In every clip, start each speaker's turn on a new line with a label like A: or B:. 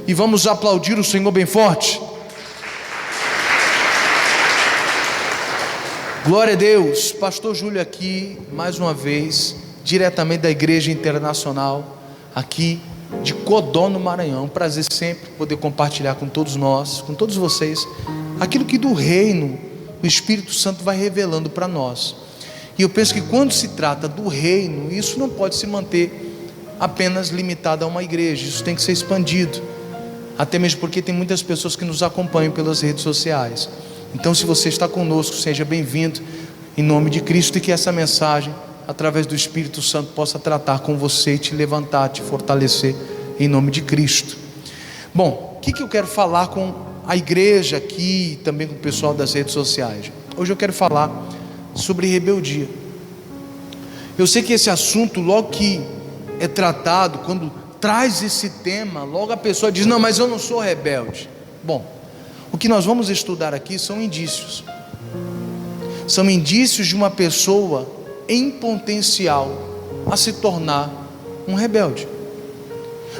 A: e vamos aplaudir o Senhor bem forte. Glória a Deus. Pastor Júlio aqui, mais uma vez, diretamente da Igreja Internacional, aqui de Codó, no Maranhão. Prazer sempre poder compartilhar com todos nós, com todos vocês, aquilo que do reino o Espírito Santo vai revelando para nós. E eu penso que quando se trata do reino, isso não pode se manter apenas limitado a uma igreja, isso tem que ser expandido, até mesmo porque tem muitas pessoas que nos acompanham pelas redes sociais. Então, se você está conosco, seja bem-vindo em nome de Cristo, e que essa mensagem, através do Espírito Santo, possa tratar com você e te levantar, te fortalecer em nome de Cristo. Bom, o que eu quero falar com a igreja aqui e também com o pessoal das redes sociais? Hoje eu quero falar sobre rebeldia. Eu sei que esse assunto, logo que é tratado, quando traz esse tema, logo a pessoa diz: não, mas eu não sou rebelde. Bom, o que nós vamos estudar aqui são indícios de uma pessoa em potencial a se tornar um rebelde.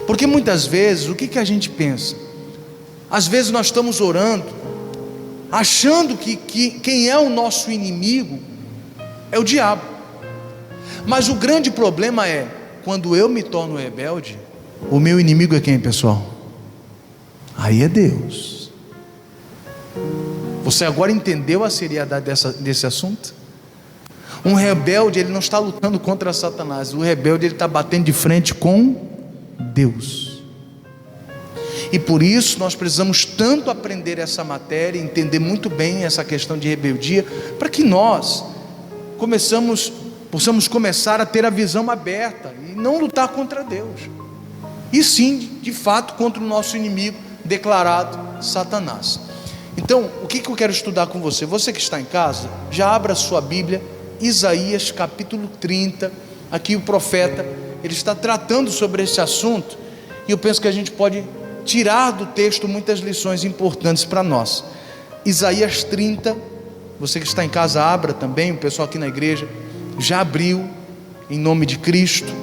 A: Porque muitas vezes, o que a gente pensa? Às vezes nós estamos orando, achando que quem é o nosso inimigo é o diabo. Mas o grande problema é, quando eu me torno rebelde, o meu inimigo é quem, pessoal? Aí é Deus. Você agora entendeu a seriedade desse assunto? Um rebelde, ele não está lutando contra Satanás. O rebelde, ele está batendo de frente com Deus. E por isso nós precisamos tanto aprender essa matéria, entender muito bem essa questão de rebeldia, para que nós possamos começar a ter a visão aberta e não lutar contra Deus, e sim, de fato, contra o nosso inimigo declarado, Satanás. Então, o que eu quero estudar com você? Você que está em casa, já abra a sua Bíblia, Isaías capítulo 30. Aqui o profeta, ele está tratando sobre esse assunto, e eu penso que a gente pode tirar do texto muitas lições importantes para nós. Isaías 30, você que está em casa, abra também. O pessoal aqui na igreja já abriu, em nome de Cristo.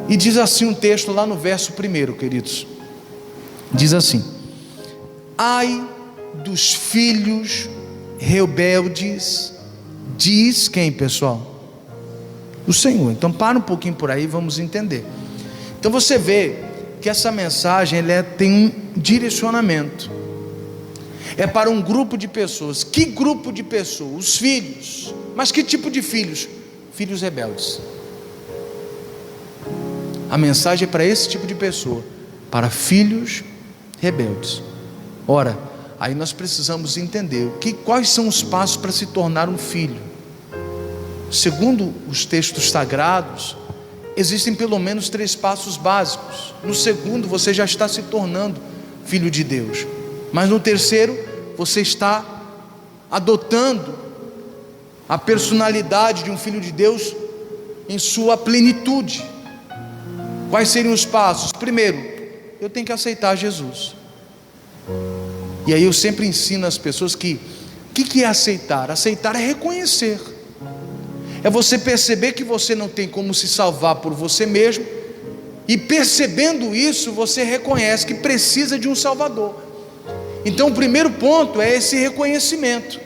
A: E diz assim um texto lá no verso 1, queridos. Diz assim: ai dos filhos rebeldes, diz quem, pessoal? O Senhor. Então para um pouquinho por aí, vamos entender. Então você vê que essa mensagem tem um direcionamento, é para um grupo de pessoas. Que grupo de pessoas? Os filhos. Mas que tipo de filhos? Filhos rebeldes. A mensagem é para esse tipo de pessoa, para filhos rebeldes. Ora, aí nós precisamos entender quais são os passos para se tornar um filho. Segundo os textos sagrados, existem pelo menos 3 passos básicos. No segundo, você já está se tornando filho de Deus, mas no terceiro, você está adotando a personalidade de um filho de Deus em sua plenitude. Quais seriam os passos? Primeiro, eu tenho que aceitar Jesus. E aí eu sempre ensino as pessoas que o que é aceitar? Aceitar é reconhecer, é você perceber que você não tem como se salvar por você mesmo, e percebendo isso, você reconhece que precisa de um Salvador. Então o primeiro ponto é esse reconhecimento.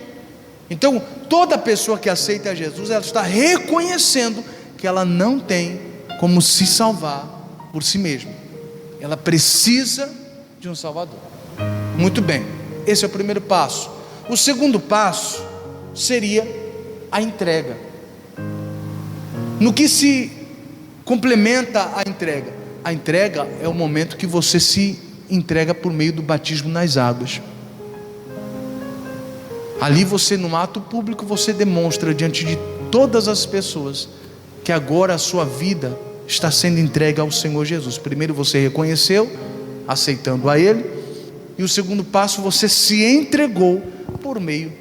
A: Então toda pessoa que aceita Jesus, ela está reconhecendo que ela não tem como se salvar por si mesma, ela precisa de um Salvador. Muito bem, esse é o primeiro passo. O segundo passo seria a entrega. No que se complementa a entrega? A entrega é o momento que você se entrega por meio do batismo nas águas. Ali você, no ato público, você demonstra diante de todas as pessoas que agora a sua vida está sendo entregue ao Senhor Jesus. Primeiro você reconheceu, aceitando a Ele, e o segundo passo, você se entregou por meio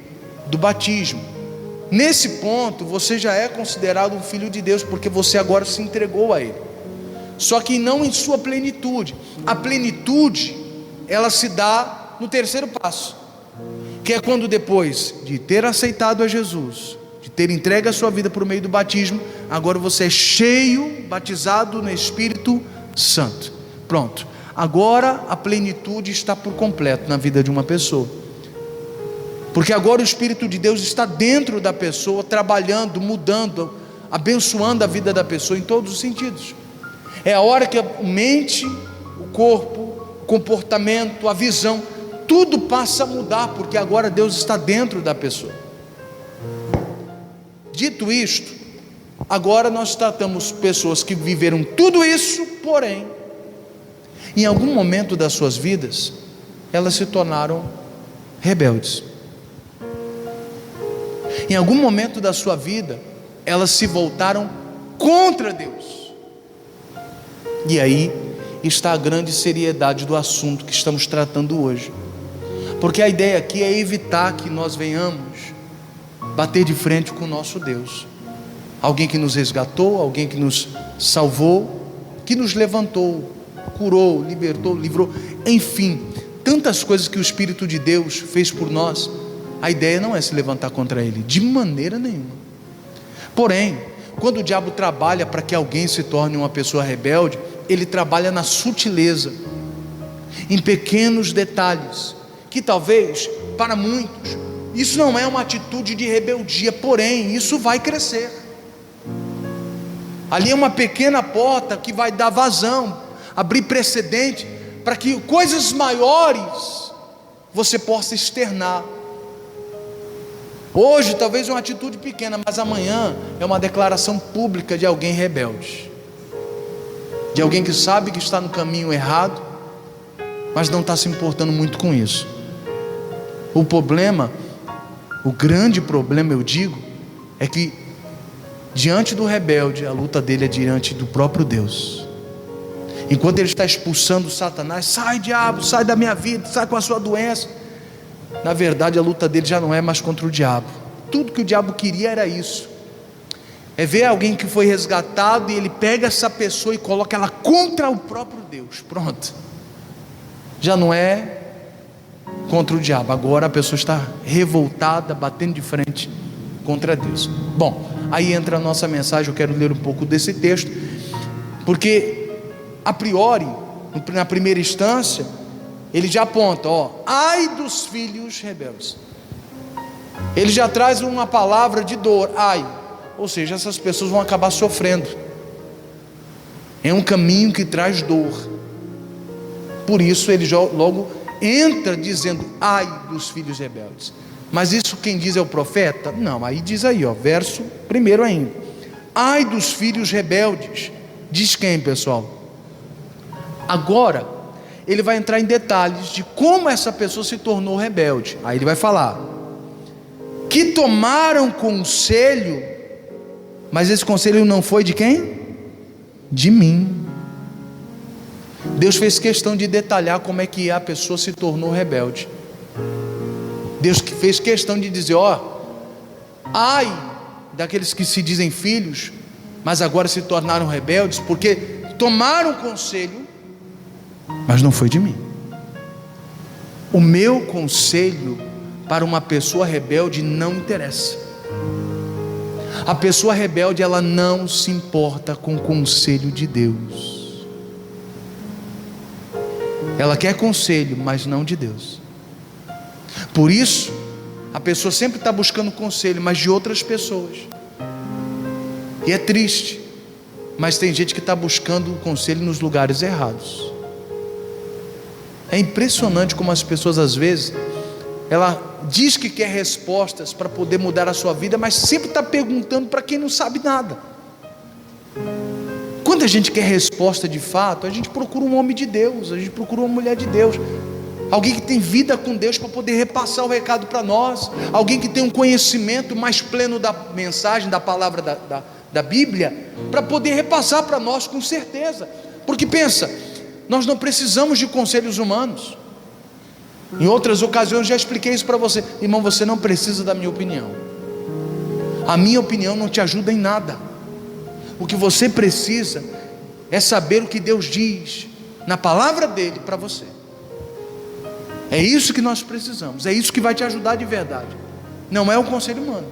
A: do batismo. Nesse ponto, você já é considerado um filho de Deus, porque você agora se entregou a Ele. Só que não em sua plenitude. A plenitude, ela se dá no terceiro passo, que é quando, depois de ter aceitado a Jesus, de ter entregue a sua vida por meio do batismo, agora você é cheio, batizado no Espírito Santo. Pronto. agora a plenitude está por completo na vida de uma pessoa, porque agora o Espírito de Deus está dentro da pessoa, trabalhando, mudando, abençoando a vida da pessoa em todos os sentidos. É a hora que a mente, o corpo, o comportamento, a visão, tudo passa a mudar, porque agora Deus está dentro da pessoa. Dito isto, agora nós tratamos pessoas que viveram tudo isso, porém, em algum momento das suas vidas, elas se tornaram rebeldes. Em algum momento da sua vida, elas se voltaram contra Deus. E aí está a grande seriedade do assunto que estamos tratando hoje, porque a ideia aqui é evitar que nós venhamos bater de frente com o nosso Deus, alguém que nos resgatou, alguém que nos salvou, que nos levantou, curou, libertou, livrou, enfim, tantas coisas que o Espírito de Deus fez por nós. A ideia não é se levantar contra Ele, de maneira nenhuma. Porém, quando o diabo trabalha para que alguém se torne uma pessoa rebelde, ele trabalha na sutileza, em pequenos detalhes, que talvez, para muitos, isso não é uma atitude de rebeldia, porém, isso vai crescer. Ali é uma pequena porta que vai dar vazão, abrir precedente, para que coisas maiores você possa externar. Hoje talvez uma atitude pequena, mas amanhã é uma declaração pública de alguém rebelde, de alguém que sabe que está no caminho errado, mas não está se importando muito com isso. O problema, o grande problema, eu digo, é que diante do rebelde, a luta dele é diante do próprio Deus. Enquanto ele está expulsando Satanás, sai diabo, sai da minha vida, sai com a sua doença, na verdade a luta dele já não é mais contra o diabo. Tudo que o diabo queria era isso, é ver alguém que foi resgatado, e ele pega essa pessoa e coloca ela contra o próprio Deus. Pronto, já não é contra o diabo, agora a pessoa está revoltada, batendo de frente contra Deus. Bom, aí entra a nossa mensagem. Eu quero ler um pouco desse texto, porque a priori, na primeira instância, ele já aponta, ai dos filhos rebeldes. Ele já traz uma palavra de dor, ai, ou seja, essas pessoas vão acabar sofrendo. É um caminho que traz dor. Por isso ele já logo entra dizendo, ai dos filhos rebeldes. Mas isso quem diz é o profeta? Não, aí diz aí, verso primeiro ainda, ai dos filhos rebeldes. Diz quem, pessoal? Agora ele vai entrar em detalhes de como essa pessoa se tornou rebelde. Aí ele vai falar que tomaram conselho, mas esse conselho não foi de quem? De mim. Deus fez questão de detalhar como é que a pessoa se tornou rebelde. Deus fez questão de dizer, ai daqueles que se dizem filhos, mas agora se tornaram rebeldes, porque tomaram conselho, mas não foi de mim. O meu conselho para uma pessoa rebelde não interessa. A pessoa rebelde, ela não se importa com o conselho de Deus. Ela quer conselho, mas não de Deus. Por isso, a pessoa sempre está buscando conselho, mas de outras pessoas. E é triste, mas tem gente que está buscando conselho nos lugares errados. É impressionante como as pessoas às vezes, ela diz que quer respostas para poder mudar a sua vida, mas sempre está perguntando para quem não sabe nada. Quando a gente quer resposta de fato, a gente procura um homem de Deus, a gente procura uma mulher de Deus, alguém que tem vida com Deus para poder repassar o recado para nós, alguém que tem um conhecimento mais pleno da mensagem, da palavra da Bíblia, para poder repassar para nós com certeza. Porque pensa, nós não precisamos de conselhos humanos. Em outras ocasiões já expliquei isso para você, irmão, você não precisa da minha opinião. A minha opinião não te ajuda em nada. O que você precisa é saber o que Deus diz na palavra dele para você. É isso que nós precisamos, é isso que vai te ajudar de verdade. Não é o conselho humano.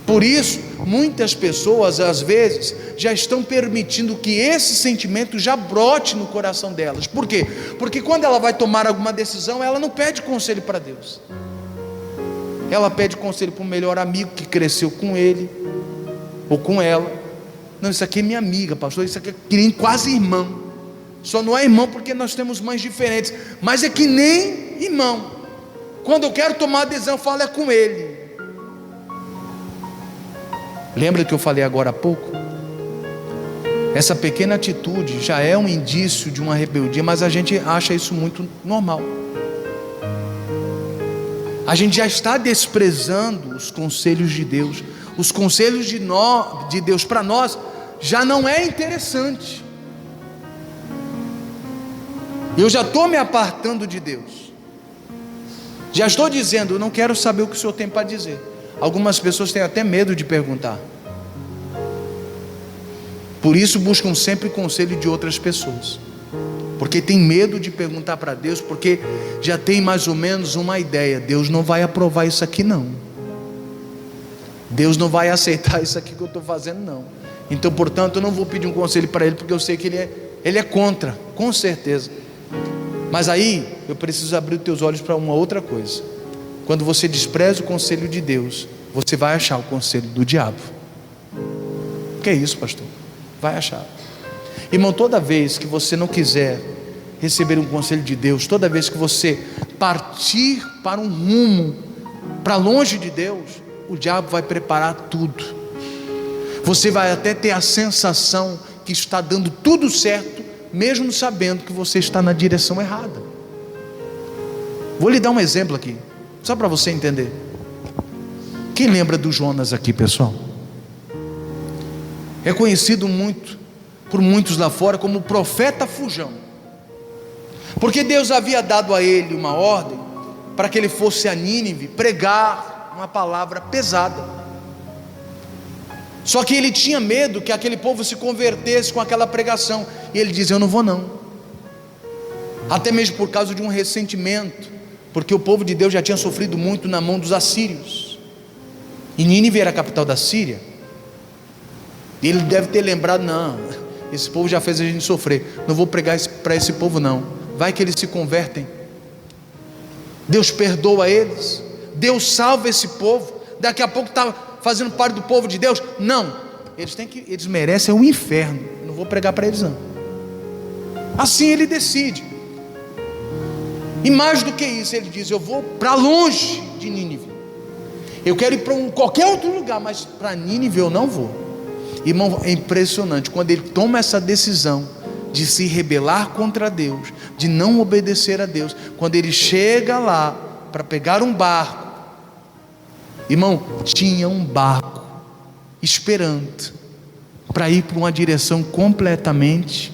A: Por isso, muitas pessoas às vezes já estão permitindo que esse sentimento já brote no coração delas. Por quê? Porque quando ela vai tomar alguma decisão, ela não pede conselho para Deus, ela pede conselho para o melhor amigo que cresceu com ele ou com ela. Não, isso aqui é minha amiga, pastor, isso aqui é que nem quase irmão. Só não é irmão porque nós temos mães diferentes, mas é que nem irmão. Quando eu quero tomar a decisão, eu falo é com ele. Lembra que eu falei agora há pouco? Essa pequena atitude já é um indício de uma rebeldia, mas a gente acha isso muito normal. A gente já está desprezando os conselhos de Deus. Os conselhos de Deus para nós já não é interessante. Eu já estou me apartando de Deus. Já estou dizendo, eu não quero saber o que o Senhor tem para dizer. Algumas pessoas têm até medo de perguntar. Por isso buscam sempre conselho de outras pessoas. Porque tem medo de perguntar para Deus, porque já tem mais ou menos uma ideia. Deus não vai aprovar isso aqui não. Deus não vai aceitar isso aqui que eu estou fazendo não. Então, portanto, eu não vou pedir um conselho para Ele, porque eu sei que Ele é contra, com certeza. Mas aí, eu preciso abrir os teus olhos para uma outra coisa. Quando você despreza o conselho de Deus, você vai achar o conselho do diabo. Que é isso, pastor? Vai achar. Irmão, toda vez que você não quiser receber um conselho de Deus, toda vez que você partir para um rumo para longe de Deus, o diabo vai preparar tudo. Você vai até ter a sensação que está dando tudo certo, mesmo sabendo que você está na direção errada. Vou lhe dar um exemplo aqui, só para você entender. Quem lembra do Jonas aqui, pessoal? É conhecido por muitos lá fora como o profeta fujão, porque Deus havia dado a ele uma ordem para que ele fosse a Nínive pregar uma palavra pesada. Só que ele tinha medo que aquele povo se convertesse com aquela pregação, e ele diz, eu não vou não. Até mesmo por causa de um ressentimento, porque o povo de Deus já tinha sofrido muito na mão dos assírios, e Nínive era a capital da Síria. E ele deve ter lembrado, não, esse povo já fez a gente sofrer, não vou pregar para esse povo não, vai que eles se convertem, Deus perdoa eles, Deus salva esse povo, daqui a pouco está fazendo parte do povo de Deus. Não, eles merecem o inferno, eu não vou pregar para eles não. Assim ele decide. E mais do que isso, ele diz, eu vou para longe de Nínive, eu quero ir para qualquer outro lugar, mas para Nínive eu não vou. Irmão, é impressionante, quando ele toma essa decisão de se rebelar contra Deus, de não obedecer a Deus, quando ele chega lá para pegar um barco, irmão, tinha um barco esperando para ir para uma direção completamente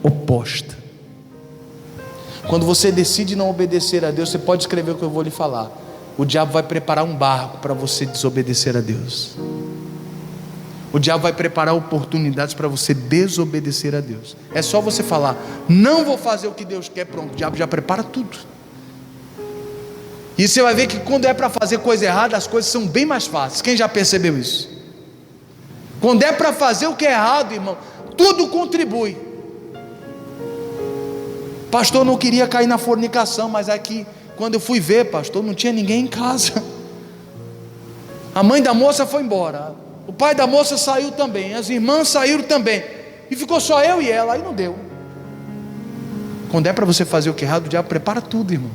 A: oposta. Quando você decide não obedecer a Deus, você pode escrever o que eu vou lhe falar, o diabo vai preparar um barco para você desobedecer a Deus. O diabo vai preparar oportunidades para você desobedecer a Deus. É só você falar, não vou fazer o que Deus quer, pronto, o diabo já prepara tudo. E você vai ver que quando é para fazer coisa errada, as coisas são bem mais fáceis. Quem já percebeu isso? Quando é para fazer o que é errado, irmão, tudo contribui. Pastor, não queria cair na fornicação, mas aqui, quando eu fui ver, pastor, não tinha ninguém em casa. A mãe da moça foi embora, o pai da moça saiu também, as irmãs saíram também, e ficou só eu e ela, aí não deu. Quando é para você fazer o que é errado, o diabo prepara tudo, irmão.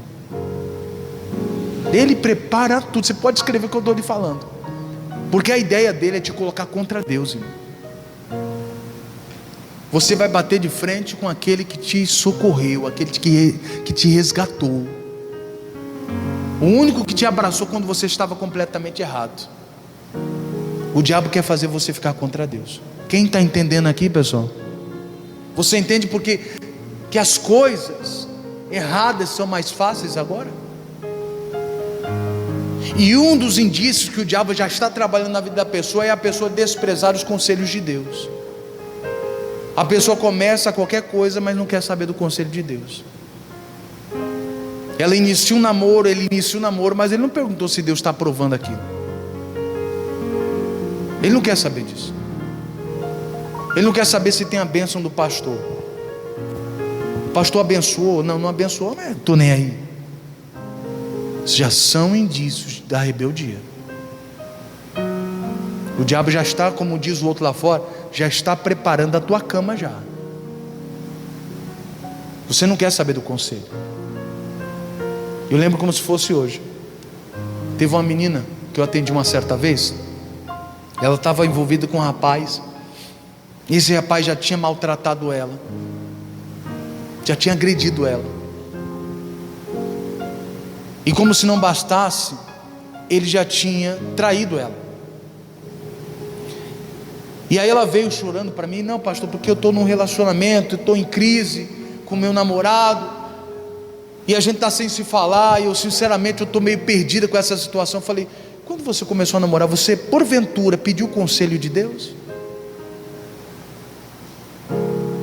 A: Ele prepara tudo. Você pode escrever o que eu estou lhe falando, porque a ideia dele é te colocar contra Deus, irmão. Você vai bater de frente com aquele que te socorreu, aquele que te resgatou, o único que te abraçou quando você estava completamente errado. O diabo quer fazer você ficar contra Deus. Quem está entendendo aqui, pessoal? Você entende porque que as coisas erradas são mais fáceis agora? E um dos indícios que o diabo já está trabalhando na vida da pessoa é a pessoa desprezar os conselhos de Deus. A pessoa começa qualquer coisa, mas não quer saber do conselho de Deus. Ela inicia um namoro, ele inicia um namoro, mas ele não perguntou se Deus está aprovando aquilo. Ele não quer saber disso. Ele não quer saber se tem a bênção do pastor. O pastor abençoou, não abençoou, mas estou nem aí. Já são indícios da rebeldia. O diabo já está, como diz o outro lá fora, já está preparando a tua cama já. Você não quer saber do conselho. Eu lembro como se fosse hoje. Teve uma menina que eu atendi uma certa vez. Ela estava envolvida com um rapaz. Esse rapaz já tinha maltratado ela, já tinha agredido ela. E como se não bastasse, ele já tinha traído ela. E aí ela veio chorando para mim: não, pastor, porque eu estou num relacionamento, estou em crise com meu namorado, e a gente está sem se falar, e eu sinceramente estou meio perdida com essa situação. Eu falei: quando você começou a namorar, você porventura pediu o conselho de Deus?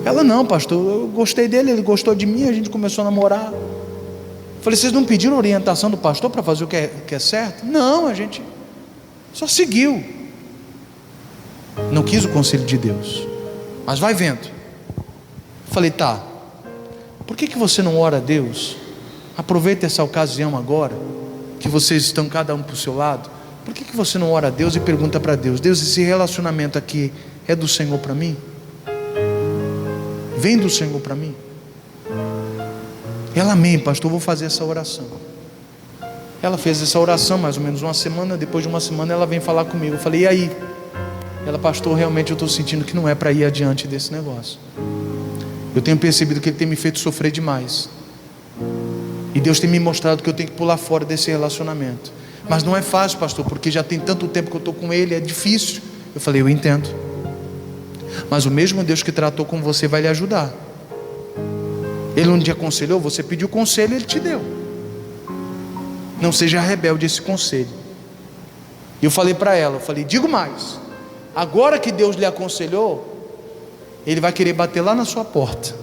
A: Ela: não, pastor, eu gostei dele, ele gostou de mim, a gente começou a namorar. Eu falei: vocês não pediram orientação do pastor para fazer o que é certo? Não, a gente só seguiu. Não quis o conselho de Deus, mas vai vendo. Eu falei: tá, por que você não ora a Deus? Aproveita essa ocasião agora, que vocês estão cada um para o seu lado. Por que você não ora a Deus e pergunta para Deus: Deus, esse relacionamento aqui é do Senhor para mim? Vem do Senhor para mim? Ela: amém, pastor, vou fazer essa oração. Ela fez essa oração mais ou menos uma semana. Depois de uma semana ela vem falar comigo. Eu falei: e aí? Ela: pastor, realmente eu estou sentindo que não é para ir adiante desse negócio. Eu tenho percebido que ele tem me feito sofrer demais, e Deus tem me mostrado que eu tenho que pular fora desse relacionamento. Mas não é fácil, pastor, porque já tem tanto tempo que eu estou com ele, é difícil. Eu falei: eu entendo, mas o mesmo Deus que tratou com você vai lhe ajudar. Ele não te aconselhou, você pediu conselho, ele te deu. Não seja rebelde a esse conselho. E eu falei para ela, eu falei: digo mais, agora que Deus lhe aconselhou, ele vai querer bater lá na sua porta,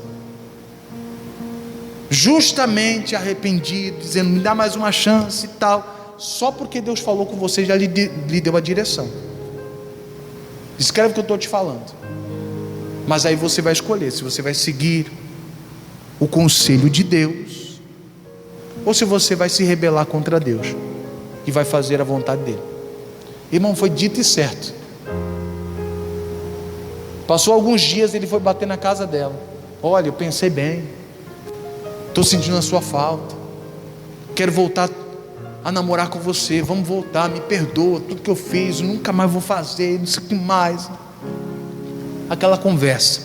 A: justamente arrependido, dizendo: me dá mais uma chance e tal, só porque Deus falou com você, já lhe deu a direção. Escreve o que eu estou te falando. Mas aí você vai escolher se você vai seguir o conselho de Deus, ou se você vai se rebelar contra Deus e vai fazer a vontade dele. Irmão, foi dito e certo. Passou alguns dias, ele foi bater na casa dela: olha, eu pensei bem, estou sentindo a sua falta, quero voltar a namorar com você, vamos voltar, me perdoa, tudo que eu fiz, nunca mais vou fazer, não sei o que mais. Aquela conversa.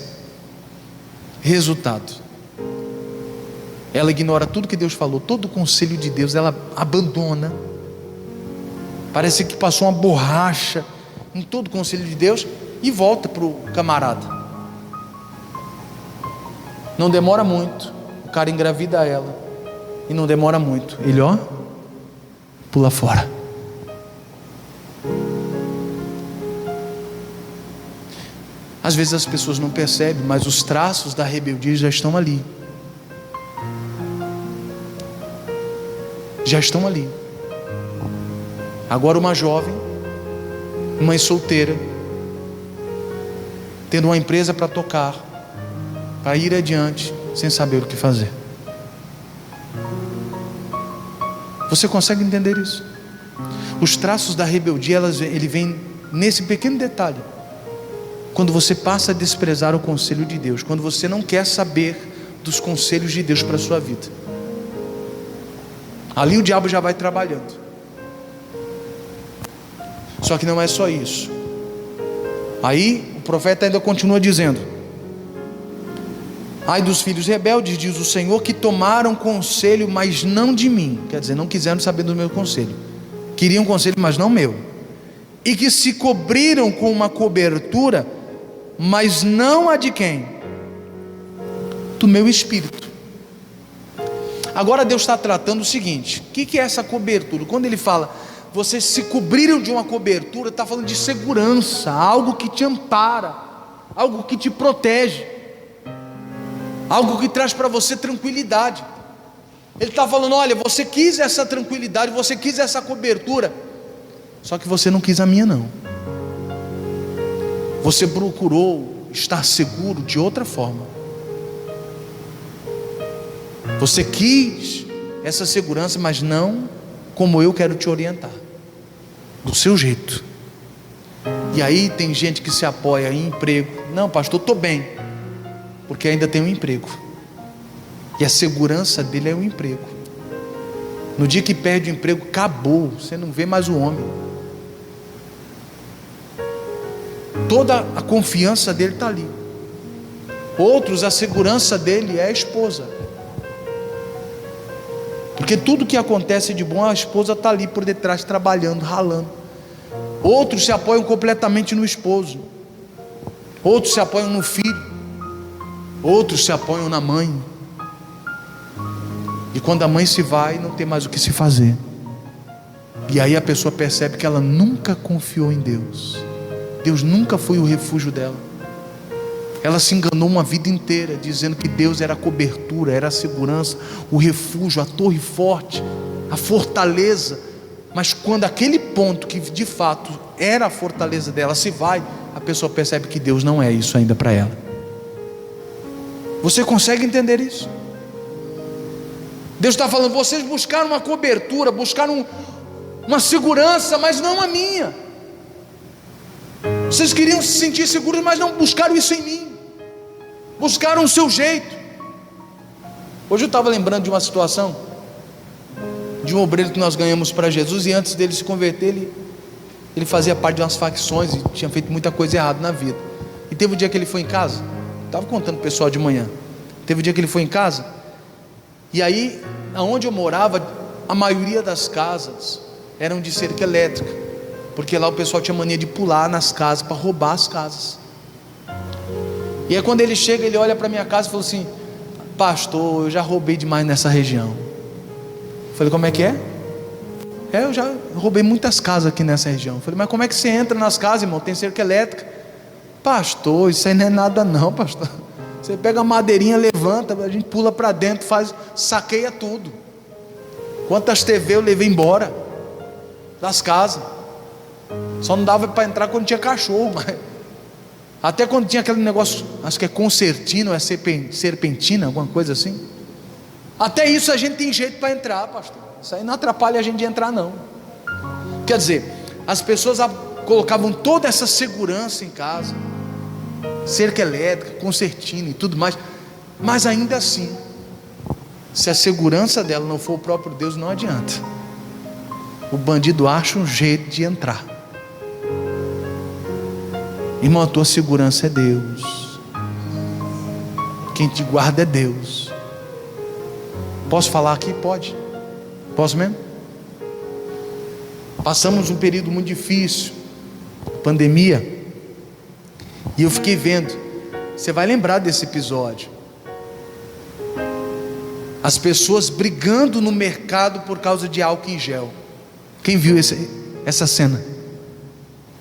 A: Resultado: ela ignora tudo que Deus falou, todo o conselho de Deus ela abandona. Parece que passou uma borracha em todo o conselho de Deus e volta para o camarada. Não demora muito, o cara engravida ela, e não demora muito, ele pula fora. Às vezes as pessoas não percebem, mas os traços da rebeldia já estão ali. Já estão ali. Agora uma jovem, mãe solteira, tendo uma empresa para tocar, para ir adiante, sem saber o que fazer. Você consegue entender isso? Os traços da rebeldia, ele vem nesse pequeno detalhe. Quando você passa a desprezar o conselho de Deus, quando você não quer saber dos conselhos de Deus para a sua vida, ali o diabo já vai trabalhando. Só que não é só isso. Aí o profeta ainda continua dizendo: ai dos filhos rebeldes, diz o Senhor, que tomaram conselho, mas não de mim. Quer dizer, não quiseram saber do meu conselho, queriam conselho, mas não meu. E que se cobriram com uma cobertura, mas não a de quem? Do meu espírito. Agora Deus está tratando o seguinte: o que é essa cobertura? Quando ele fala, vocês se cobriram de uma cobertura, está falando de segurança, algo que te ampara, algo que te protege, algo que traz para você tranquilidade. Ele está falando: olha, você quis essa tranquilidade, você quis essa cobertura, só que você não quis a minha não. Você procurou estar seguro de outra forma. Você quis essa segurança, mas não como eu quero te orientar, do seu jeito. E aí tem gente que se apoia em emprego. Não, pastor, estou bem, porque ainda tem um emprego, e a segurança dele é o emprego. No dia que perde o emprego, acabou, você não vê mais o homem. Toda a confiança dele está ali. Outros, a segurança dele é a esposa, porque tudo que acontece de bom, a esposa está ali por detrás, trabalhando, ralando. Outros se apoiam completamente no esposo, outros se apoiam no filho, outros se apoiam na mãe. E quando a mãe se vai, não tem mais o que se fazer. E aí a pessoa percebe que ela nunca confiou em Deus. Deus nunca foi o refúgio dela. Ela se enganou uma vida inteira, dizendo que Deus era a cobertura, era a segurança, o refúgio, a torre forte, a fortaleza. Mas quando aquele ponto que de fato era a fortaleza dela se vai, a pessoa percebe que Deus não é isso ainda para ela. Você consegue entender isso? Deus está falando, vocês buscaram uma cobertura, buscaram uma segurança, mas não a minha. Vocês queriam se sentir seguros, mas não buscaram isso em mim. Buscaram o seu jeito. Hoje eu estava lembrando de uma situação, de um obreiro que nós ganhamos para Jesus, e antes dele se converter, ele fazia parte de umas facções e tinha feito muita coisa errada na vida. E teve um dia que ele foi em casa, estava contando para o pessoal de manhã, teve um dia que ele foi em casa, e aí, aonde eu morava, a maioria das casas eram de cerca elétrica, porque lá o pessoal tinha mania de pular nas casas para roubar as casas. E aí quando ele chega, ele olha para minha casa e falou assim: pastor, eu já roubei demais nessa região. Eu falei: como é que é? Eu já roubei muitas casas aqui nessa região. Eu falei: mas como é que você entra nas casas, irmão? Tem cerca elétrica. Pastor, isso aí não é nada não, pastor. Você pega a madeirinha, levanta, a gente pula para dentro, saqueia tudo. Quantas TV eu levei embora das casas. Só não dava para entrar quando tinha cachorro, mas até quando tinha aquele negócio, acho que é concertina ou é serpentina, alguma coisa assim. Até isso a gente tem jeito para entrar, pastor. Isso aí não atrapalha a gente de entrar não. Quer dizer, as pessoas colocavam toda essa segurança em casa, cerca elétrica, concertina e tudo mais, mas ainda assim, se a segurança dela não for o próprio Deus, não adianta. O bandido acha um jeito de entrar. Irmão, a tua segurança é Deus. Quem te guarda é Deus. Posso falar aqui? Pode. Posso mesmo? Passamos um período muito difícil, pandemia, e eu fiquei vendo, você vai lembrar desse episódio, as pessoas brigando no mercado por causa de álcool em gel. Quem viu essa cena?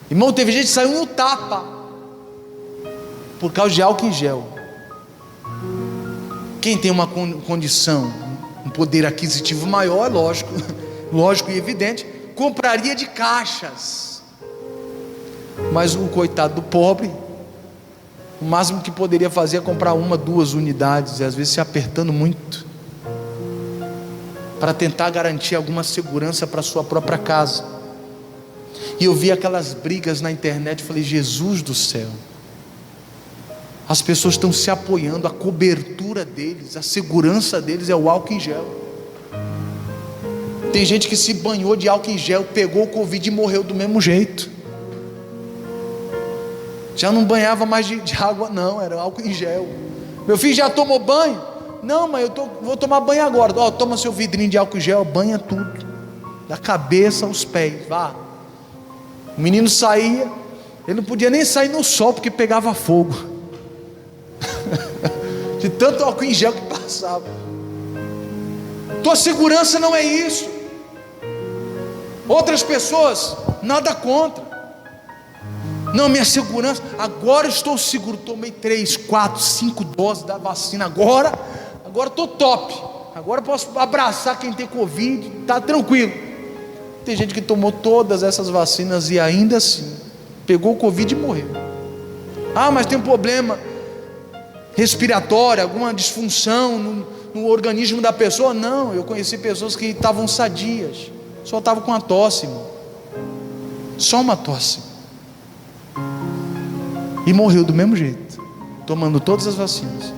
A: Irmão, teve gente que saiu no tapa por causa de álcool em gel. Quem tem uma condição, um poder aquisitivo maior, lógico e evidente, compraria de caixas. Mas o coitado do pobre, o máximo que poderia fazer é comprar 1, 2 unidades, e às vezes se apertando muito, para tentar garantir alguma segurança para a sua própria casa. E eu vi aquelas brigas na internet, falei: Jesus do céu, as pessoas estão se apoiando, a cobertura deles, a segurança deles é o álcool em gel. Tem gente que se banhou de álcool em gel, pegou o Covid e morreu do mesmo jeito. Já não banhava mais de água não, era álcool em gel. Meu filho já tomou banho? Não, mas vou tomar banho agora. Toma seu vidrinho de álcool em gel, banha tudo, da cabeça aos pés, vá. O menino saía, ele não podia nem sair no sol, porque pegava fogo de tanto álcool em gel que passava. Tua segurança não é isso. Outras pessoas, nada contra. Não, minha segurança, agora estou seguro, tomei 3, 4, 5 doses da vacina, agora estou top, agora posso abraçar quem tem Covid, está tranquilo. Tem gente que tomou todas essas vacinas e ainda assim pegou o Covid e morreu. Ah, mas tem um problema respiratório, alguma disfunção no organismo da pessoa. Não, eu conheci pessoas que estavam sadias, só estavam com uma tosse, irmão. Só uma tosse, e morreu do mesmo jeito, tomando todas as vacinas.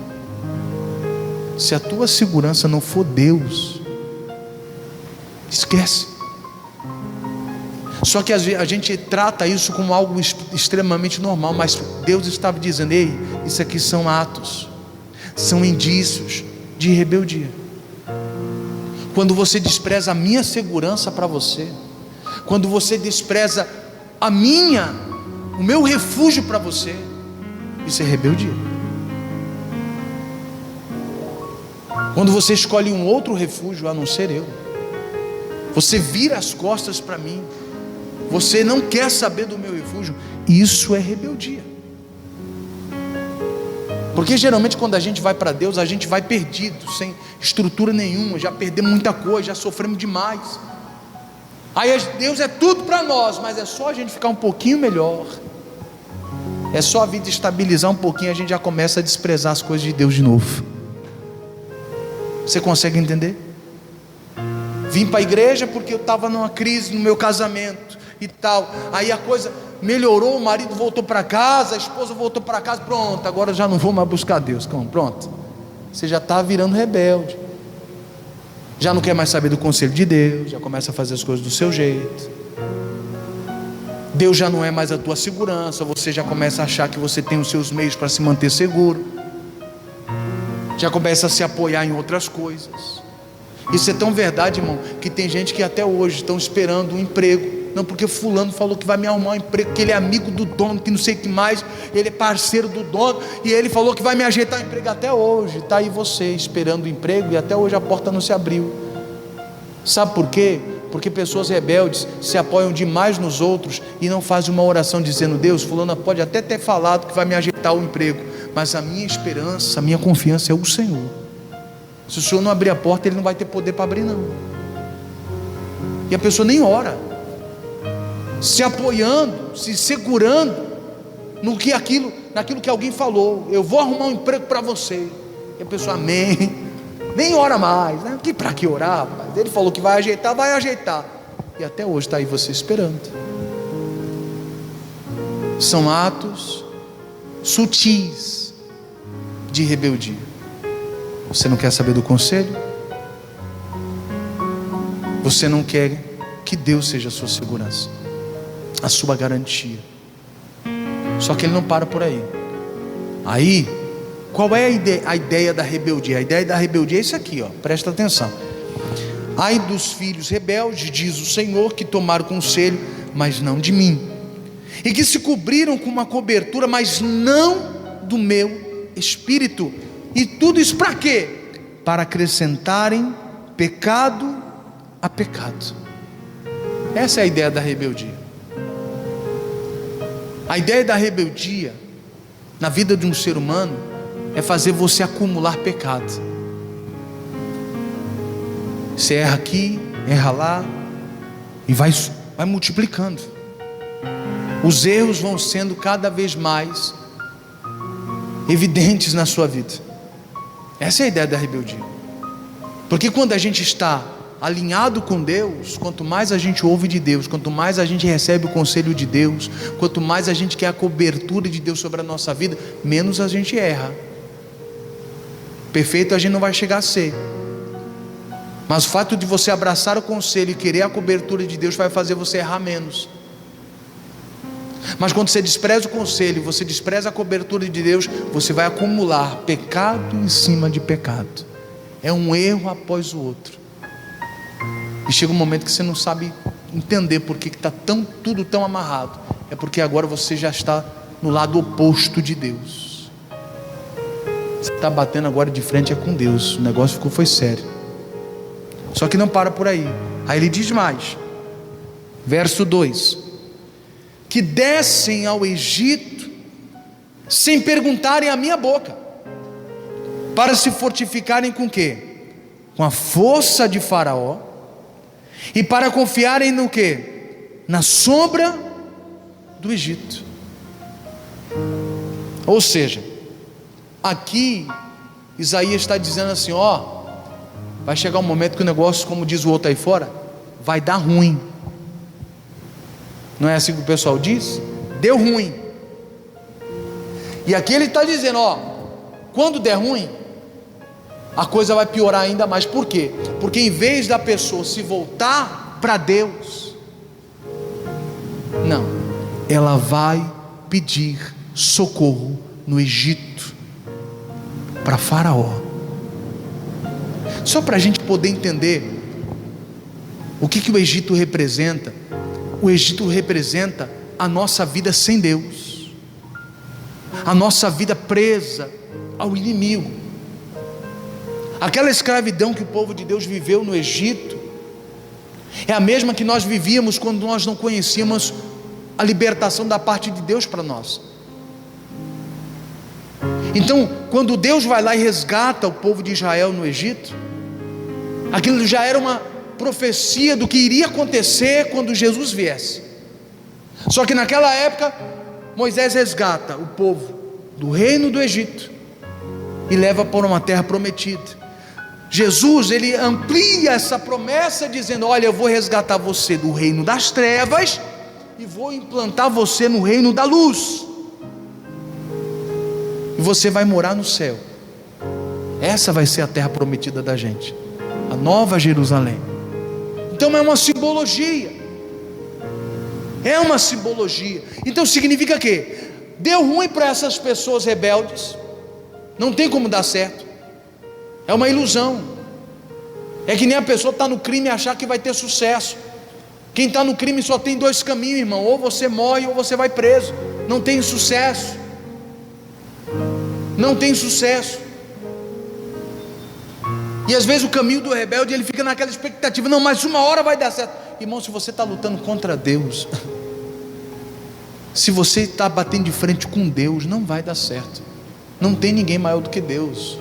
A: Se a tua segurança não for Deus, esquece. Só que a gente trata isso como algo extremamente normal, mas Deus estava dizendo: ei, isso aqui são atos, são indícios de rebeldia. Quando você despreza a minha segurança para você, quando você despreza o meu refúgio para você, isso é rebeldia. Quando você escolhe um outro refúgio a não ser eu, você vira as costas para mim, você não quer saber do meu refúgio, isso é rebeldia. Porque geralmente quando a gente vai para Deus, a gente vai perdido, sem estrutura nenhuma, já perdemos muita coisa, já sofremos demais. Aí Deus é tudo para nós, mas é só a gente ficar um pouquinho melhor, é só a vida estabilizar um pouquinho, a gente já começa a desprezar as coisas de Deus de novo. Você consegue entender? Vim para a igreja porque eu estava numa crise no meu casamento e tal, aí a coisa melhorou, o marido voltou para casa, a esposa voltou para casa, pronto, agora eu já não vou mais buscar Deus. Pronto, você já está virando rebelde, já não quer mais saber do conselho de Deus, já começa a fazer as coisas do seu jeito. Deus já não é mais a tua segurança, você já começa a achar que você tem os seus meios para se manter seguro, já começa a se apoiar em outras coisas. Isso é tão verdade, irmão, que tem gente que até hoje estão esperando um emprego. Não, porque fulano falou que vai me arrumar um emprego, que ele é amigo do dono, que não sei o que mais, ele é parceiro do dono, e ele falou que vai me ajeitar o emprego. Até hoje, está aí você esperando o emprego, e até hoje a porta não se abriu. Sabe por quê? Porque pessoas rebeldes se apoiam demais nos outros, e não fazem uma oração dizendo: Deus, fulano pode até ter falado que vai me ajeitar o emprego, mas a minha esperança, a minha confiança é o Senhor. Se o Senhor não abrir a porta, Ele não vai ter poder para abrir, não. E a pessoa nem ora, se apoiando, se segurando naquilo que alguém falou: eu vou arrumar um emprego para você. E a pessoa, amém, nem ora mais, né? Para que orar, rapaz? Ele falou que vai ajeitar, e até hoje está aí você esperando. São atos sutis de rebeldia. Você não quer saber do conselho? Você não quer que Deus seja a sua segurança, a sua garantia. Só que Ele não para por aí. Aí, qual é a ideia da rebeldia? A ideia da rebeldia é isso aqui, ó, presta atenção. Ai dos filhos rebeldes, diz o Senhor, que tomaram conselho, mas não de mim, e que se cobriram com uma cobertura, mas não do meu espírito. E tudo isso para quê? Para acrescentarem pecado a pecado. Essa é a ideia da rebeldia. A ideia da rebeldia na vida de um ser humano é fazer você acumular pecado. Você erra aqui, erra lá, e vai multiplicando. Os erros vão sendo cada vez mais evidentes na sua vida. Essa é a ideia da rebeldia. Porque quando a gente está alinhado com Deus, quanto mais a gente ouve de Deus, quanto mais a gente recebe o conselho de Deus, quanto mais a gente quer a cobertura de Deus sobre a nossa vida, menos a gente erra. Perfeito a gente não vai chegar a ser, mas o fato de você abraçar o conselho e querer a cobertura de Deus vai fazer você errar menos. Mas quando você despreza o conselho, você despreza a cobertura de Deus, você vai acumular pecado em cima de pecado. É um erro após o outro. E chega um momento que você não sabe entender por que está tudo tão amarrado. É porque agora você já está no lado oposto de Deus. Você está batendo agora de frente com Deus. O negócio foi sério. Só que não para por aí. Aí ele diz mais, verso 2: que descem ao Egito sem perguntarem à minha boca, para se fortificarem com o quê? Com a força de Faraó, e para confiarem no quê? Na sombra do Egito. Ou seja, aqui Isaías está dizendo assim: ó, vai chegar um momento que o negócio, como diz o outro aí fora, vai dar ruim. Não é assim que o pessoal diz? Deu ruim. E aqui ele está dizendo: ó, quando der ruim, a coisa vai piorar ainda mais. Por quê? Porque em vez da pessoa se voltar para Deus, não, ela vai pedir socorro no Egito, para Faraó. Só para a gente poder entender o que o Egito representa. O Egito representa a nossa vida sem Deus, a nossa vida presa ao inimigo. Aquela escravidão que o povo de Deus viveu no Egito é a mesma que nós vivíamos quando nós não conhecíamos a libertação da parte de Deus para nós. Então, quando Deus vai lá e resgata o povo de Israel no Egito, aquilo já era uma profecia do que iria acontecer quando Jesus viesse. Só que naquela época, Moisés resgata o povo do reino do Egito e leva para uma terra prometida. Jesus, ele amplia essa promessa dizendo: olha, eu vou resgatar você do reino das trevas e vou implantar você no reino da luz, e você vai morar no céu. Essa vai ser a terra prometida da gente, a nova Jerusalém. Então é uma simbologia, é uma simbologia. Então significa que deu ruim para essas pessoas rebeldes, não tem como dar certo, é uma ilusão. É que nem a pessoa está no crime e achar que vai ter sucesso. Quem está no crime só tem dois caminhos, irmão: ou você morre ou você vai preso. Não tem sucesso, não tem sucesso. E às vezes o caminho do rebelde, ele fica naquela expectativa: não, mas uma hora vai dar certo. Irmão, se você está lutando contra Deus, se você está batendo de frente com Deus, não vai dar certo. Não tem ninguém maior do que Deus.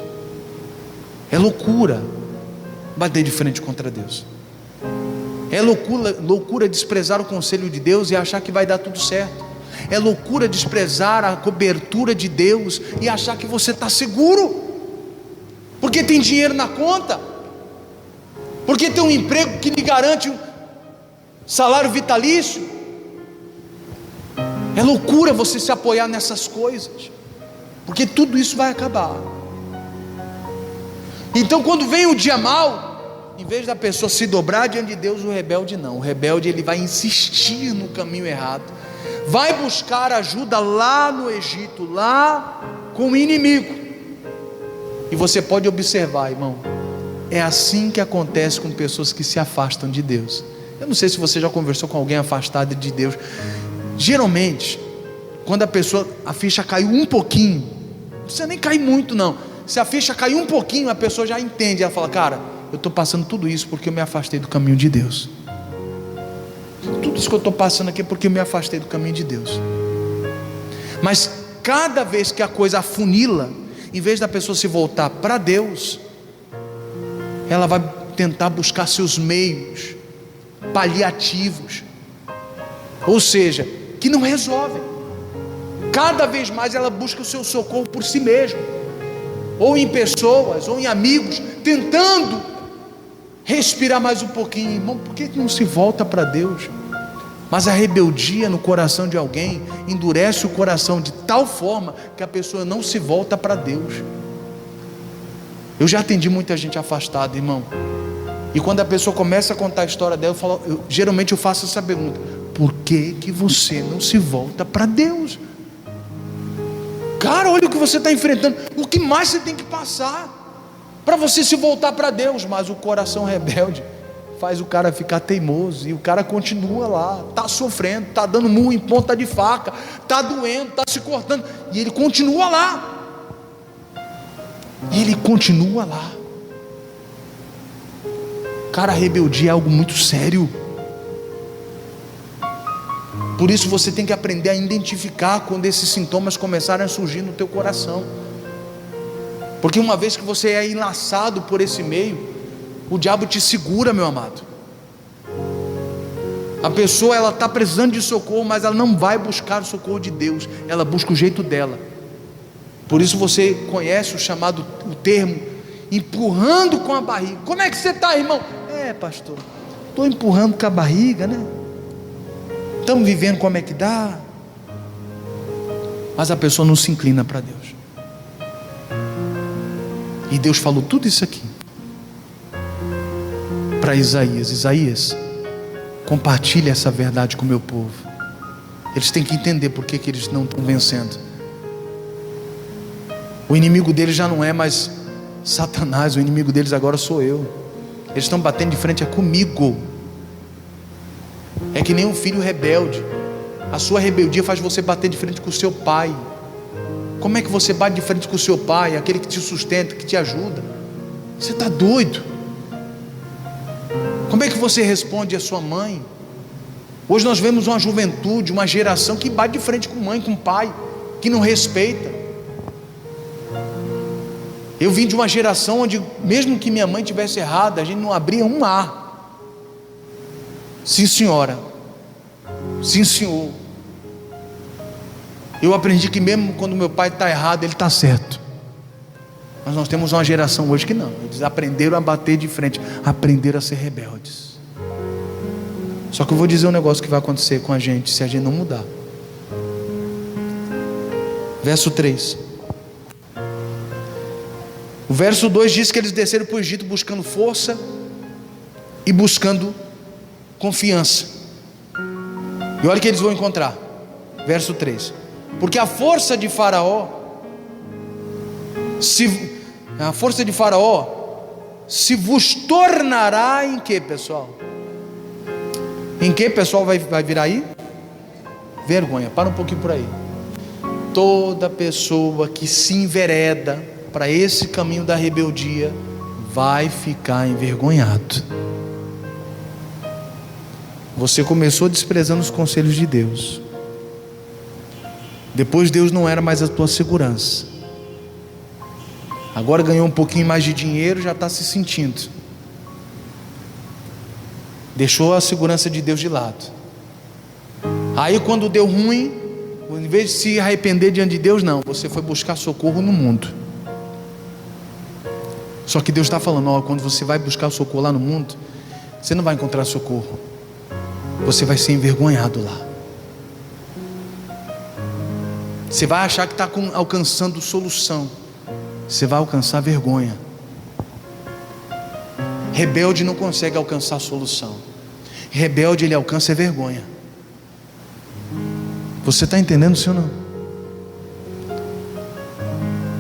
A: É loucura bater de frente contra Deus. É loucura desprezar o conselho de Deus e achar que vai dar tudo certo. É loucura desprezar a cobertura de Deus e achar que você está seguro, porque tem dinheiro na conta, porque tem um emprego que lhe garante um salário vitalício. É loucura você se apoiar nessas coisas, porque tudo isso vai acabar. Então, quando vem o dia mau, em vez da pessoa se dobrar diante de Deus, o rebelde não. O rebelde, ele vai insistir no caminho errado, vai buscar ajuda lá no Egito, lá com o inimigo. E você pode observar, irmão, é assim que acontece com pessoas que se afastam de Deus. Eu não sei se você já conversou com alguém afastado de Deus. Geralmente, quando a ficha caiu um pouquinho, não precisa nem cair muito não, se a ficha caiu um pouquinho, a pessoa já entende. Ela fala: cara, eu estou passando tudo isso porque eu me afastei do caminho de Deus. Tudo isso que eu estou passando aqui é porque eu me afastei do caminho de Deus. Mas cada vez que a coisa afunila, em vez da pessoa se voltar para Deus, ela vai tentar buscar seus meios paliativos, ou seja, que não resolvem. Cada vez mais ela busca o seu socorro por si mesma, ou em pessoas, ou em amigos, tentando respirar mais um pouquinho. Irmão, por que não se volta para Deus? Mas a rebeldia no coração de alguém endurece o coração de tal forma que a pessoa não se volta para Deus. Eu já atendi muita gente afastada, irmão, e quando a pessoa começa a contar a história dela, geralmente eu faço essa pergunta: por que você não se volta para Deus? Cara, olha o que você está enfrentando, o que mais você tem que passar para você se voltar para Deus? Mas o coração rebelde faz o cara ficar teimoso, e o cara continua lá, está sofrendo, está dando murro em ponta de faca, está doendo, está se cortando, e ele continua lá, Cara, a rebeldia é algo muito sério. Por isso você tem que aprender a identificar quando esses sintomas começarem a surgir no teu coração, porque uma vez que você é enlaçado por esse meio, o diabo te segura, meu amado. A pessoa, ela está precisando de socorro, mas ela não vai buscar o socorro de Deus, ela busca o jeito dela. Por isso você conhece o termo empurrando com a barriga. Como é que você está, irmão? Pastor, estou empurrando com a barriga, né? Estamos vivendo como é que dá. Mas a pessoa não se inclina para Deus. E Deus falou tudo isso aqui para Isaías. Isaías, compartilha essa verdade com o meu povo. Eles têm que entender por que eles não estão vencendo. O inimigo deles já não é mais Satanás, o inimigo deles agora sou eu. Eles estão batendo de frente comigo. É que nem um filho rebelde. A sua rebeldia faz você bater de frente com o seu pai. Como é que você bate de frente com o seu pai, aquele que te sustenta, que te ajuda? Você está doido? Como é que você responde à sua mãe? Hoje nós vemos uma juventude, uma geração que bate de frente com mãe, com pai, que não respeita. Eu vim de uma geração onde, mesmo que minha mãe tivesse errada, a gente não abria um A. Sim, senhora. Sim, senhor. Eu aprendi que mesmo quando meu pai está errado, ele está certo. Mas nós temos uma geração hoje que não. Eles aprenderam a bater de frente, aprenderam a ser rebeldes. Só que eu vou dizer um negócio que vai acontecer com a gente se a gente não mudar. Verso 3. O verso 2 diz que eles desceram para o Egito buscando força e buscando confiança. E olha o que eles vão encontrar. Verso 3. Porque a força de Faraó se vos tornará em que, pessoal? Em que, pessoal, vai virar aí? Vergonha. Para um pouquinho por aí. Toda pessoa que se envereda para esse caminho da rebeldia vai ficar envergonhado. Você começou desprezando os conselhos de Deus. Depois Deus não era mais a tua segurança. Agora ganhou um pouquinho mais de dinheiro, já está se sentindo. Deixou a segurança de Deus de lado. Aí quando deu ruim, em vez de se arrepender diante de Deus, não, você foi buscar socorro no mundo. Só que Deus está falando, quando você vai buscar socorro lá no mundo, você não vai encontrar socorro. Você vai ser envergonhado lá. Você vai achar que está alcançando solução. Você vai alcançar vergonha. Rebelde não consegue alcançar solução. Rebelde, ele alcança vergonha. Você está entendendo, sim ou não?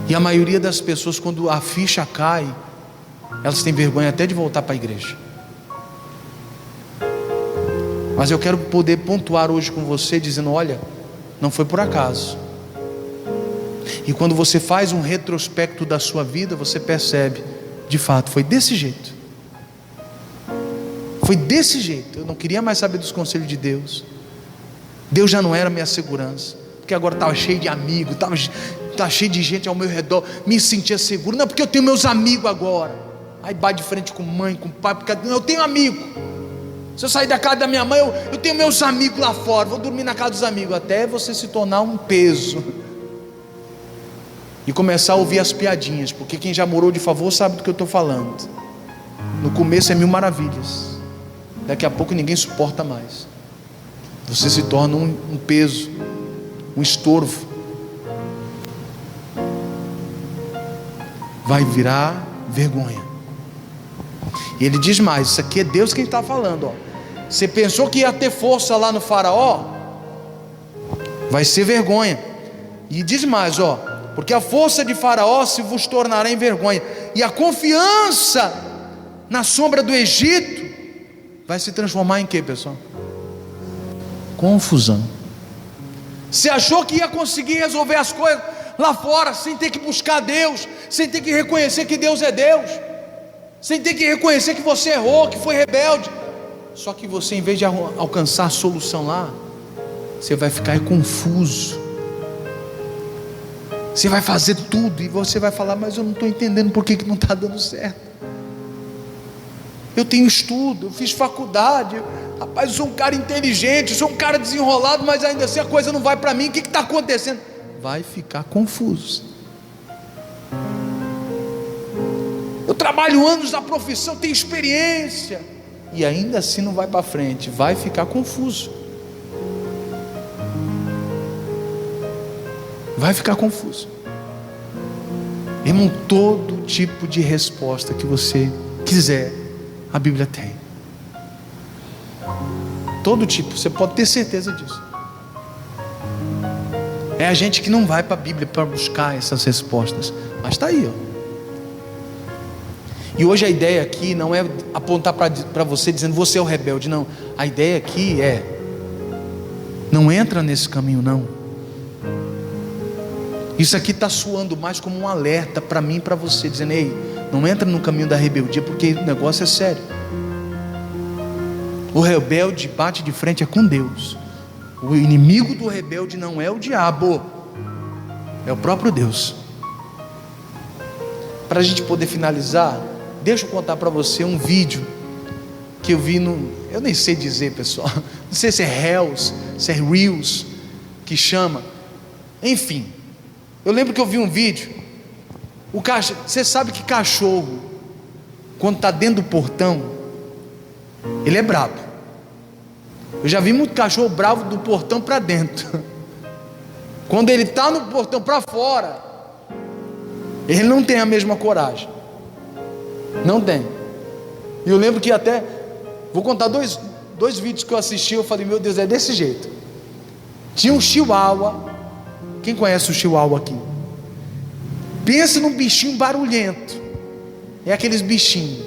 A: E a maioria das pessoas, quando a ficha cai, elas têm vergonha até de voltar para a igreja. Mas eu quero poder pontuar hoje com você, dizendo, olha, não foi por acaso. E quando você faz um retrospecto da sua vida, você percebe, de fato, foi desse jeito. Foi desse jeito. Eu não queria mais saber dos conselhos de Deus. Deus já não era minha segurança, porque agora estava cheio de amigos, estava cheio de gente ao meu redor, me sentia seguro. Não, porque eu tenho meus amigos agora. Aí bate de frente com mãe, com pai, porque eu tenho amigo. Se eu sair da casa da minha mãe, eu tenho meus amigos lá fora, vou dormir na casa dos amigos, até você se tornar um peso e começar a ouvir as piadinhas, porque quem já morou de favor sabe do que eu estou falando. No começo é mil maravilhas, daqui a pouco ninguém suporta mais. Você se torna um peso, um estorvo. Vai virar vergonha. E ele diz mais, isso aqui é Deus quem está falando, Você pensou que ia ter força lá no Faraó? Vai ser vergonha. E diz mais, porque a força de Faraó se vos tornará em vergonha, e a confiança na sombra do Egito vai se transformar em quê, pessoal? Confusão. Você achou que ia conseguir resolver as coisas lá fora, sem ter que buscar Deus, sem ter que reconhecer que Deus é Deus, sem ter que reconhecer que você errou, que foi rebelde. Só que você, em vez de alcançar a solução lá, você vai ficar confuso. Você vai fazer tudo e você vai falar, mas eu não estou entendendo por que não está dando certo. Eu tenho estudo, eu fiz faculdade, rapaz, eu sou um cara inteligente, eu sou um cara desenrolado, mas ainda assim a coisa não vai para mim. O que está acontecendo? Vai ficar confuso. trabalho anos na profissão, tem experiência, e ainda assim não vai para frente, vai ficar confuso. Vai ficar confuso. Irmão, todo tipo de resposta que você quiser, a Bíblia tem. Todo tipo, você pode ter certeza disso. É a gente que não vai para a Bíblia para buscar essas respostas, mas está aí, ó. E hoje a ideia aqui não é apontar para você dizendo você é o rebelde, não. A ideia aqui é: não entra nesse caminho, não. Isso aqui está soando mais como um alerta para mim e para você, dizendo: ei, não entra no caminho da rebeldia, porque o negócio é sério. O rebelde bate de frente é com Deus. O inimigo do rebelde não é o diabo, é o próprio Deus. Para a gente poder finalizar, deixa eu contar para você um vídeo que eu vi eu nem sei dizer, pessoal, não sei se é Reels que chama, enfim. Eu lembro que eu vi um vídeo. Você sabe que cachorro, quando está dentro do portão, ele é bravo. Eu já vi muito cachorro bravo do portão para dentro. Quando ele está no portão para fora, ele não tem a mesma coragem. Não tem. E eu lembro que até, vou contar dois vídeos que eu assisti. Eu falei: meu Deus, é desse jeito. Tinha um chihuahua. Quem conhece o chihuahua aqui? Pensa num bichinho barulhento. É aqueles bichinhos,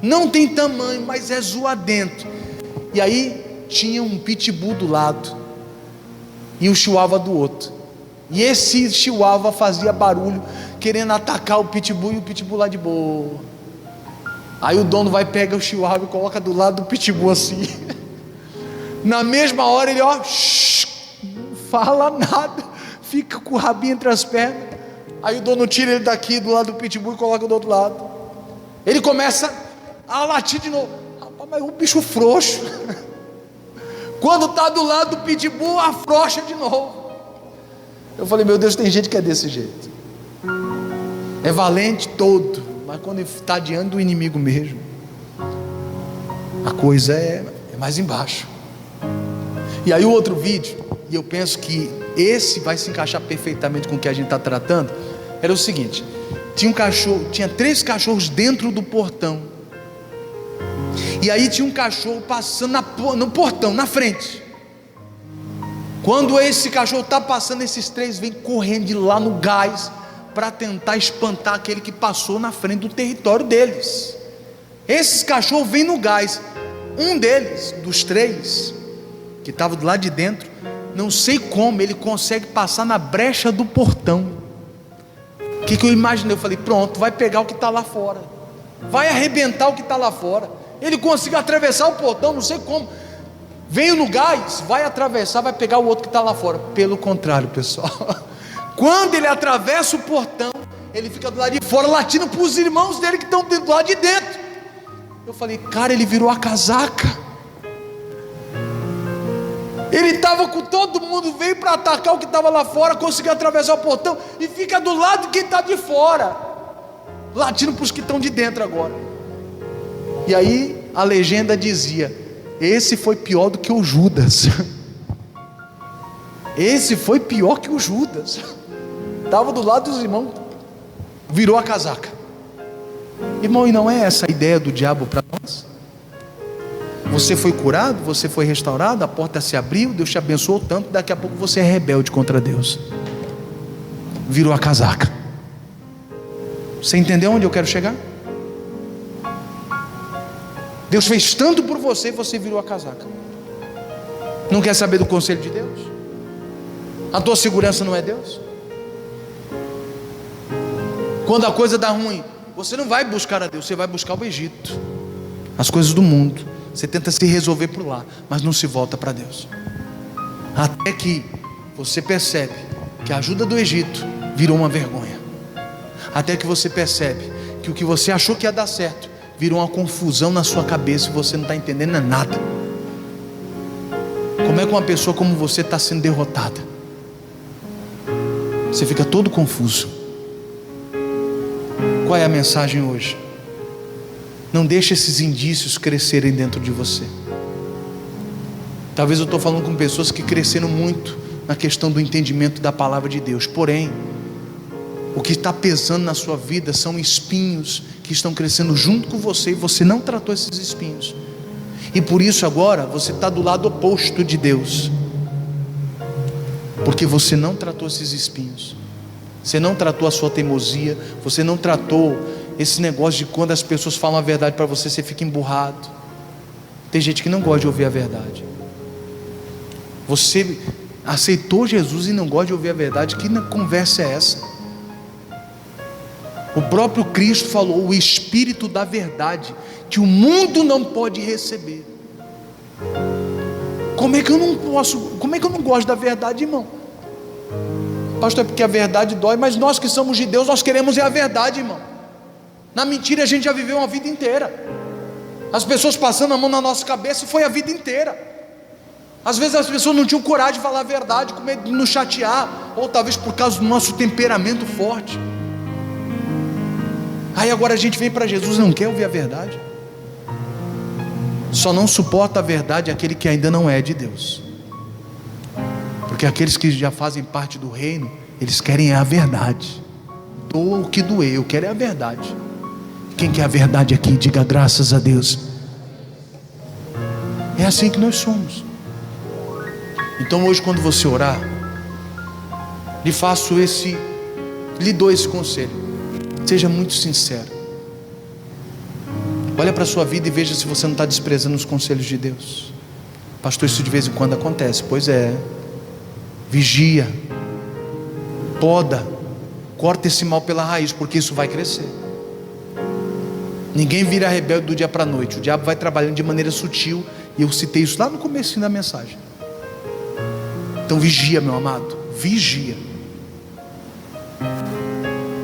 A: não tem tamanho, mas é zoadento. E aí tinha um pitbull do lado e um chihuahua do outro. E esse chihuahua fazia barulho, querendo atacar o pitbull, e o pitbull lá de boa. Aí o dono vai, pega o chihuahua e coloca do lado do pitbull assim. Na mesma hora ele, ó, não fala nada, fica com o rabinho entre as pernas. Aí o dono tira ele daqui do lado do pitbull e coloca do outro lado. Ele começa a latir de novo. Rapaz, mas o bicho frouxo. Quando está do lado do pitbull, afrouxa de novo. Eu falei: meu Deus, tem gente que é desse jeito. É valente todo, mas quando está diante do inimigo mesmo, a coisa é mais embaixo. E aí o outro vídeo, e eu penso que esse vai se encaixar perfeitamente com o que a gente está tratando, era o seguinte: tinha 3 cachorros dentro do portão. E aí tinha um cachorro passando no portão, na frente. Quando esse cachorro está passando, esses 3 vêm correndo de lá no gás para tentar espantar aquele que passou na frente do território deles. Esses cachorros vêm no gás. Um deles, dos 3 que estava do lado de dentro, não sei como ele consegue passar na brecha do portão. O que eu imaginei? Eu falei: pronto, vai pegar o que está lá fora, vai arrebentar o que está lá fora. Ele conseguiu atravessar o portão, não sei como. Veio no gás, vai atravessar, vai pegar o outro que está lá fora. Pelo contrário, pessoal, quando ele atravessa o portão, ele fica do lado de fora latindo para os irmãos dele que estão do lado de dentro. Eu falei: cara, ele virou a casaca. Ele estava com todo mundo, veio para atacar o que estava lá fora, conseguiu atravessar o portão e fica do lado de quem está de fora, latindo para os que estão de dentro agora. E aí a legenda dizia: esse foi pior do que o Judas. Esse foi pior que o Judas. Estava do lado dos irmãos, virou a casaca. Irmão, e não é essa a ideia do diabo para nós? Você foi curado, você foi restaurado, a porta se abriu, Deus te abençoou tanto, daqui a pouco você é rebelde contra Deus, virou a casaca. Você entendeu onde eu quero chegar? Deus fez tanto por você e você virou a casaca. Não quer saber do conselho de Deus? A tua segurança não é Deus? Quando a coisa dá ruim, você não vai buscar a Deus, você vai buscar o Egito, as coisas do mundo. Você tenta se resolver por lá, mas não se volta para Deus. Até que você percebe que a ajuda do Egito virou uma vergonha. Até que você percebe que o que você achou que ia dar certo virou uma confusão na sua cabeça e você não está entendendo nada. Como é que uma pessoa como você está sendo derrotada? Você fica todo confuso. Qual é a mensagem hoje? Não deixe esses indícios crescerem dentro de você. Talvez eu estou falando com pessoas que cresceram muito na questão do entendimento da palavra de Deus, porém o que está pesando na sua vida são espinhos que estão crescendo junto com você, e você não tratou esses espinhos, e por isso agora você está do lado oposto de Deus, porque você não tratou esses espinhos. Você não tratou a sua teimosia, você não tratou esse negócio de quando as pessoas falam a verdade para você, você fica emburrado. Tem gente que não gosta de ouvir a verdade. Você aceitou Jesus e não gosta de ouvir a verdade. Que conversa é essa? O próprio Cristo falou: o Espírito da verdade, que o mundo não pode receber. Como é que eu não posso? Como é que eu não gosto da verdade, irmão? Pastor, é porque a verdade dói, mas nós que somos de Deus, nós queremos a verdade, irmão. Na mentira a gente já viveu uma vida inteira. As pessoas passando a mão na nossa cabeça foi a vida inteira. Às vezes as pessoas não tinham coragem de falar a verdade, com medo de nos chatear, ou talvez por causa do nosso temperamento forte. Aí agora a gente vem para Jesus e não quer ouvir a verdade. Só não suporta a verdade aquele que ainda não é de Deus, porque aqueles que já fazem parte do reino, eles querem a verdade. Doa o que doer, eu quero é a verdade. Quem quer a verdade aqui, diga graças a Deus. É assim que nós somos. Então hoje, quando você orar, lhe dou esse conselho: seja muito sincero. Olha para a sua vida e veja se você não está desprezando os conselhos de Deus. Pastor, isso de vez em quando acontece. Pois é. Vigia, poda, corta esse mal pela raiz, porque isso vai crescer. Ninguém vira rebelde do dia para a noite. O diabo vai trabalhando de maneira sutil, e eu citei isso lá no começo da mensagem. Então vigia, meu amado, vigia.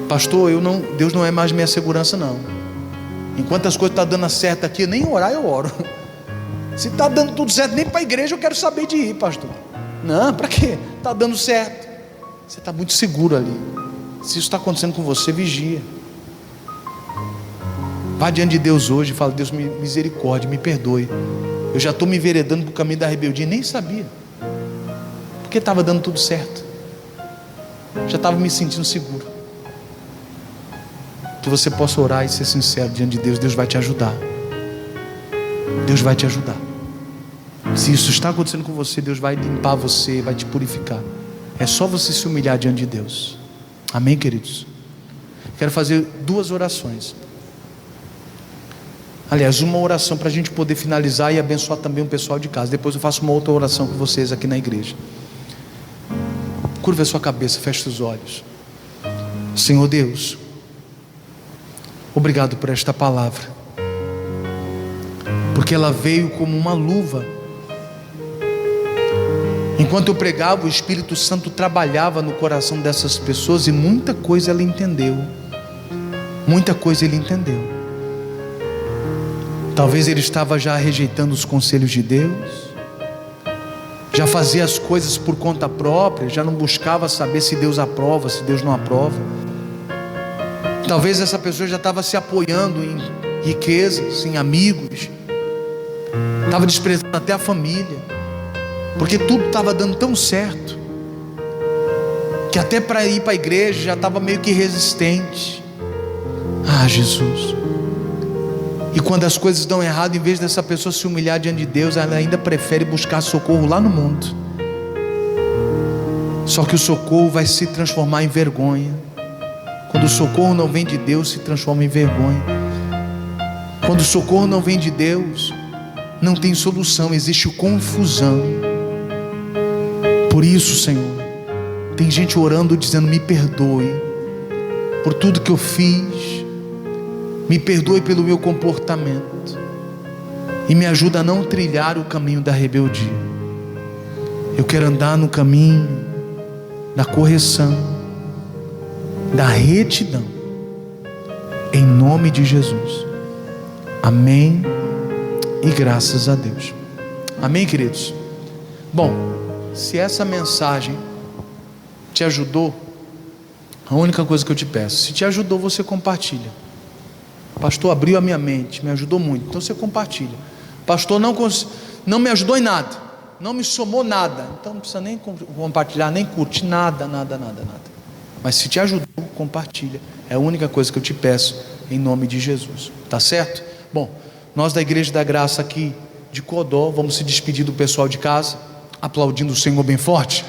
A: Pastor, Deus não é mais minha segurança, não. Enquanto as coisas estão dando certo aqui, nem orar eu oro. Se está dando tudo certo, nem para a igreja eu quero saber de ir, pastor. Não, para quê? Está dando certo. Você está muito seguro ali. Se isso está acontecendo com você, vigia. Vá diante de Deus hoje e fala: Deus, misericórdia, me perdoe. Eu já estou me enveredando para o caminho da rebeldia, nem sabia, porque estava dando tudo certo. Já estava me sentindo seguro. Que você possa orar e ser sincero diante de Deus. Deus vai te ajudar. Deus vai te ajudar. Se isso está acontecendo com você, Deus vai limpar você, vai te purificar. É só você se humilhar diante de Deus. Amém, queridos? Quero fazer 2 orações. Aliás, uma oração para a gente poder finalizar e abençoar também o pessoal de casa. Depois eu faço uma outra oração com vocês aqui na igreja. Curva a sua cabeça, feche os olhos. Senhor Deus, obrigado por esta palavra, porque ela veio como uma luva. Enquanto eu pregava, o Espírito Santo trabalhava no coração dessas pessoas, e muita coisa ela entendeu. Muita coisa ele entendeu. Talvez ele estava já rejeitando os conselhos de Deus, já fazia as coisas por conta própria, já não buscava saber se Deus aprova, se Deus não aprova. Talvez essa pessoa já estava se apoiando em riquezas, em amigos, estava desprezando até a família, porque tudo estava dando tão certo, que até para ir para a igreja já estava meio que resistente. Ah, Jesus. E quando as coisas dão errado, em vez dessa pessoa se humilhar diante de Deus, ela ainda prefere buscar socorro lá no mundo. Só que o socorro vai se transformar em vergonha. Quando o socorro não vem de Deus, se transforma em vergonha. Quando o socorro não vem de Deus, não tem solução, existe confusão. Por isso, Senhor, tem gente orando dizendo: me perdoe por tudo que eu fiz, me perdoe pelo meu comportamento, e me ajuda a não trilhar o caminho da rebeldia. Eu quero andar no caminho da correção, da retidão, em nome de Jesus. Amém e graças a Deus. Amém, queridos? Bom, se essa mensagem te ajudou, a única coisa que eu te peço, se te ajudou, você compartilha. Pastor, abriu a minha mente, me ajudou muito. Então você compartilha. Pastor, não me ajudou em nada, não me somou nada, então não precisa nem compartilhar, nem curtir, nada. Mas se te ajudou, compartilha. É a única coisa que eu te peço, em nome de Jesus. Tá certo? Bom, nós da Igreja da Graça aqui de Codó, vamos se despedir do pessoal de casa, aplaudindo o Senhor bem forte.